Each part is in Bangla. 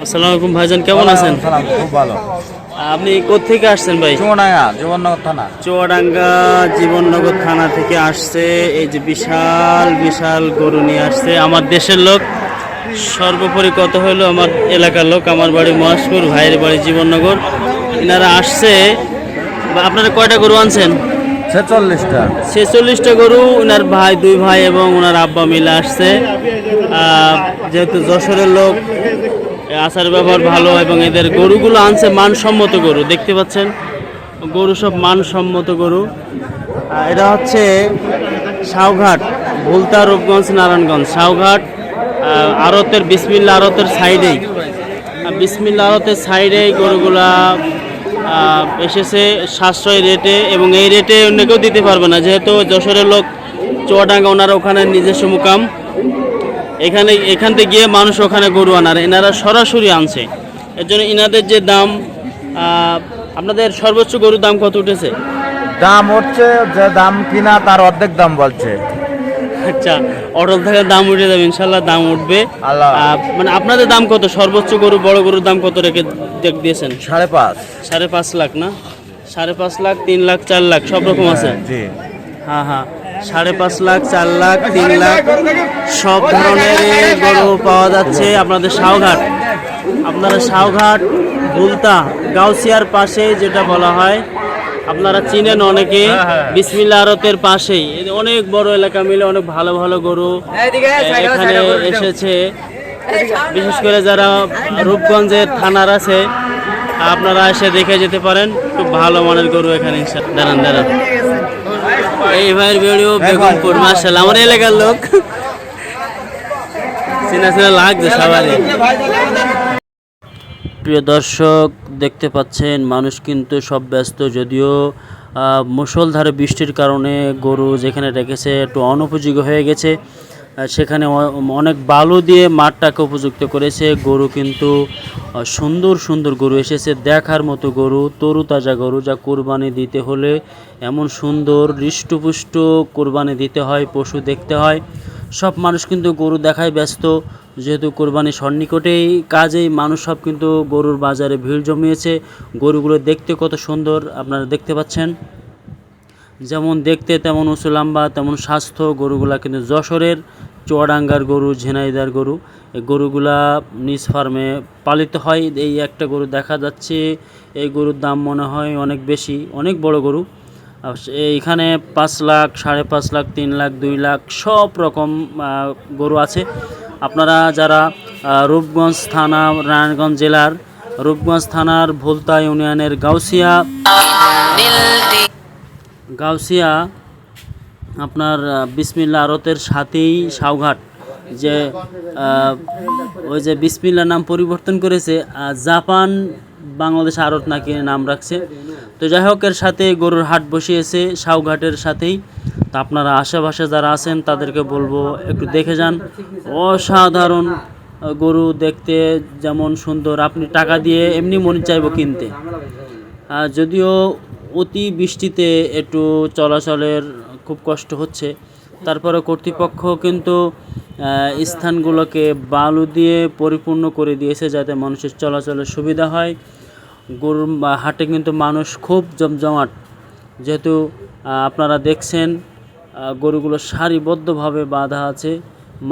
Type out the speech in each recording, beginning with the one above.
আসসালামু আলাইকুম ভাইজান, কেমন আছেন? খুব ভালো। আপনি কোত্থেকে আসছেন ভাই? চুয়াডাঙ্গা জীবননগর থানা। চুয়াডাঙ্গা জীবননগর থানা থেকে আসছে। এই যে বিশাল বিশাল গরু নিয়ে আসছে আমার দেশের লোক। সর্বোপরি কত হলো আমার এলাকার লোক, আমার বাড়ি মহেশপুর, ভাইয়ের বাড়ি জীবননগর। এনারা আসছে। আপনারা কয়টা গরু আনছেন? 46টা। 46টা গরু। ওনার ভাই, দুই ভাই এবং ওনার আব্বা মিলে আসছে। যেহেতু যশোরের লোক, আচার ব্যবহার ভালো এবং এদের গরুগুলো আনছে মানসম্মত গরু। দেখতে পাচ্ছেন গরু সব মানসম্মত গরু। এটা হচ্ছে সাউঘাট, ভুলতা, রূপগঞ্জ, নারায়ণগঞ্জ। সাউঘাট আড়তের, বিসমিল্লা আড়তের সাইডেই, বিসমিল্লা আড়তের সাইডেই গরুগুলা এসেছে সাশ্রয় রেটে, এবং এই রেটে অন্য কেউ দিতে পারবে না, যেহেতু যশোরের লোক, চুয়াডাঙ্গা, ওনারা ওখানে নিজস্ব মুকাম। এখান থেকে গিয়ে মানুষ ওখানে গরু আনার, এনারা সরাসরি আনছে। এর জন্য এনাদের যে দাম, আপনাদের সর্বোচ্চ গরুর দাম কত উঠেছে? দাম হচ্ছে যে দাম কিনা তার অর্ধেক দাম বলছে। আচ্ছা, অটল থেকে দাম উঠে যাবে, ইনশাল্লাহ দাম উঠবে। আল্লাহ। মানে আপনাদের দাম কত? সর্বোচ্চ গরু, বড় গরুর দাম কত রেখে দিয়েছেন? 5.5। 5.5 লাখ না? 5.5 লাখ, 3 লাখ, 4 লাখ সব রকম আছে। জি। হ্যাঁ হ্যাঁ, 5.5 লাখ, 4 লাখ, 3 লাখ সব ধরনের গরু পাওয়া যাচ্ছে আপনাদের সাউঘাট। আপনারা সাউঘাট, ভুলতা, গাউসিয়ার পাশে যেটা বলা হয়, আপনারা চিনেন অনেকে, বিসমিল্লা আড়তের পাশেই অনেক বড় এলাকা মিলে অনেক ভালো ভালো গরু এখানে এসেছে। বিশেষ করে যারা রূপগঞ্জের থানার আছে, আপনারা এসে দেখে যেতে পারেন। খুব ভালো মানের গরু এখানে। দাঁড়ান দাঁড়ান, এই ভাইয়ের ভিডিও বেগমপুর, মাশাআল্লাহ আমার এলাকার লোক, চেনা চেনা লাগছে সবারই। প্রিয় দর্শক, দেখতে পাচ্ছেন মানুষ কিন্তু সব ব্যস্ত, যদিও মুষলধারে বৃষ্টির কারণে গরু যেখানে রেখেছে একটু অনুপযোগী হয়ে গেছে। সেখানে অনেক বালু দিয়ে মাঠটাকে উপযুক্ত করেছে। গরু কিন্তু সুন্দর সুন্দর গরু এসেছে, দেখার মতো গরু, তরুতাজা গরু, যা কোরবানি দিতে হলে এমন সুন্দর হৃষ্টপুষ্ট কোরবানি দিতে হয়, পশু দেখতে হয়। সব মানুষ কিন্তু গরু দেখায় ব্যস্ত, যেহেতু কোরবানি সন্নিকটেই, কাজেই মানুষ সব কিন্তু গরুর বাজারে ভিড় জমিয়েছে। গরুগুলো দেখতে কত সুন্দর আপনারা দেখতে পাচ্ছেন, যেমন দেখতে তেমন উঁচু লম্বা, তেমন স্বাস্থ্য। গরুগুলা কিন্তু যশোরের, চুয়াডাঙ্গার গরু, ঝিনাইদহের গরু। এই গরুগুলা নিজ ফার্মে পালিত হয়। এই একটা গরু দেখা যাচ্ছে, এই গরুর দাম মনে হয় অনেক বেশি, অনেক বড় গরু। এইখানে 5 লাখ, 5.5 লাখ, 3 লাখ, 2 লাখ সব রকম গরু আছে। আপনারা যারা রূপগঞ্জ থানা, নারায়ণগঞ্জ জেলার রূপগঞ্জ থানার ভুলতা ইউনিয়নের গাউসিয়া আপনার বিসমিল্লা আড়তের সাথেই সাউঘাট, যে ওই যে বিসমিল্লা নাম পরিবর্তন করেছে, জাপান বাংলাদেশ আড়ত নাকি নাম রাখছে। তো যাই হোক, এর সাথে গরুর হাট বসিয়েছে সাউঘাটের সাথেই। তো আপনারা আশেপাশে যারা আছেন তাদেরকে বলবো একটু দেখে যান। অসাধারণ গরু, দেখতে যেমন সুন্দর, আপনি টাকা দিয়ে এমনি মনে চাইব কিনতে। যদিও অতি বৃষ্টিতে একটু চলাচলের খুব কষ্ট হচ্ছে, তারপরে কর্তৃপক্ষ কিন্তু স্থানগুলোকে বালু দিয়ে পরিপূর্ণ করে দিয়েছে, যাতে মানুষের চলাচলের সুবিধা হয়। গরুর হাটে কিন্তু মানুষ খুব জমজমাট, যেহেতু আপনারা দেখছেন গরুগুলো সারিবদ্ধভাবে বাঁধা আছে।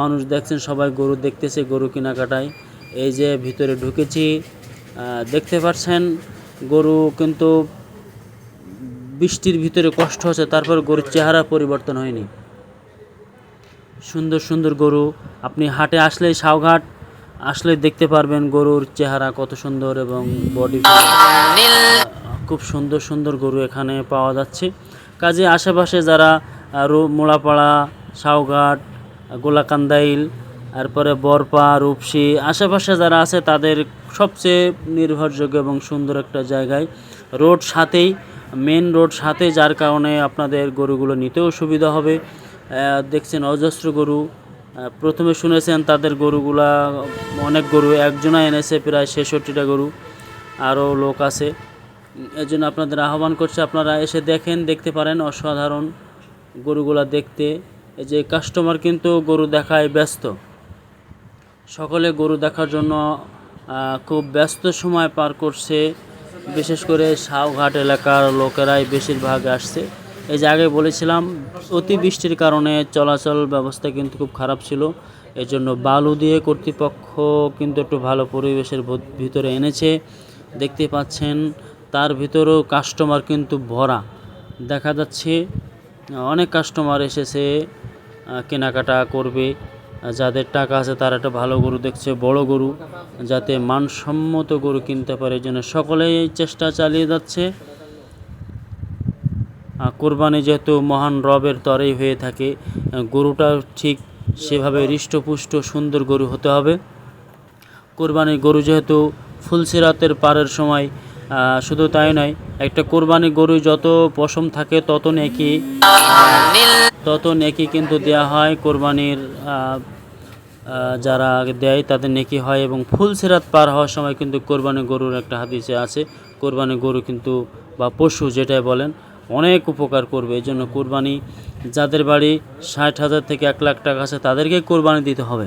মানুষ দেখছেন, সবাই গরু দেখতেছে, গরু কেনাকাটায়। এই যে ভিতরে ঢুকেছি, দেখতে পাচ্ছেন গরু কিন্তু বৃষ্টির ভিতরে কষ্ট হচ্ছে, তারপর গরুর চেহারা পরিবর্তন হয়নি। সুন্দর সুন্দর গরু, আপনি হাটে আসলেই, সাউঘাট আসলে দেখতে পারবেন গরুর চেহারা কত সুন্দর, এবং বডি খুব সুন্দর সুন্দর গরু এখানে পাওয়া যাচ্ছে। কাজে আশেপাশে যারা মোলাপাড়া, সাউঘাট, গোলাকান্দাইল, তারপরে বরপা, রূপসী, আশেপাশে যারা আছে তাদের সবচেয়ে নির্ভরযোগ্য এবং সুন্দর একটা জায়গায়, রোড সাথেই, মেন রোড সাথে, যার কারণে আপনাদের গরুগুলো নিতেও সুবিধা হবে। দেখছেন অজস্র গরু, প্রথমে শুনেছেন তাদের গরুগুলা, অনেক গরু, একজনা এনেছে প্রায় 66টা গরু, আরও লোক আছে। এর জন্য আপনাদের আহ্বান করছে, আপনারা এসে দেখতে পারেন। অসাধারণ গরুগুলা দেখতে। এই যে কাস্টমার কিন্তু গরু দেখায় ব্যস্ত, সকলে গরু দেখার জন্য খুব ব্যস্ত সময় পার করছে। বিশেষ করে সাউঘাট এলাকার লোকেরাই বেশিরভাগ আসছে। এই যে আগে বলেছিলাম, অতিবৃষ্টির কারণে চলাচল ব্যবস্থা কিন্তু খুব খারাপ ছিল। এজন্য বালু দিয়ে কর্তৃপক্ষ কিন্তু একটু ভালো পরিবেশের ভিতরে এনেছে। দেখতে পাচ্ছেন তার ভিতরেও কাস্টমার কিন্তু ভরা দেখা যাচ্ছে। অনেক কাস্টমার এসেছে কেনাকাটা করবে। যাদের টাকা আছে তারা একটা ভালো গরু দেখছে, বড় গরু, যাতে মানসম্মত গরু কিনতে পারে। এই জন্য সকলেই চেষ্টা চালিয়ে যাচ্ছে। কোরবানি যেহেতু মহান রবের তরেই হয়ে থাকে, গরুটা ঠিক সেভাবে হৃষ্টপুষ্ট সুন্দর গরু হতে হবে। কোরবানির গরু যেহেতু ফুলসিরাতের পারের সময়, শুধু তাই নয়, একটা কোরবানি গরু যত পশম থাকে তত নেকি কিন্তু দেয়া হয়। কোরবানির যারা দেয় তাদের নেকি হয়। এবং ফুলসিরাত পার হওয়ার সময় কিন্তু কোরবানি গরুর একটা হাদিসে আছে, কোরবানি গরু কিন্তু বা পশু যেটাই বলেন অনেক উপকার করবে। এই জন্য কোরবানি যাদের বাড়ি 60,000 থেকে 1 লাখ টাকা আছে তাদেরকে কোরবানি দিতে হবে।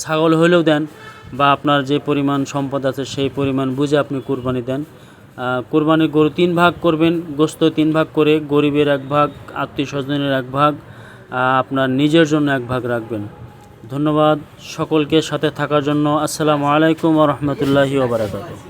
ছাগল হলেও দেন, বা আপনার যে পরিমাণ সম্পদ আছে সেই পরিমাণ বুঝে আপনি কোরবানি দেন। কোরবানির গরু 3 ভাগ করবেন, গোশত 3 ভাগ করে, গরিবের 1 ভাগ, আত্মীয় স্বজনের 1 ভাগ, আপনার নিজের জন্য 1 ভাগ রাখবেন। ধন্যবাদ সকলকে সাথে থাকার জন্য। আসসালামু আলাইকুম ওয়া রাহমাতুল্লাহি ওয়া বারাকাতুহু।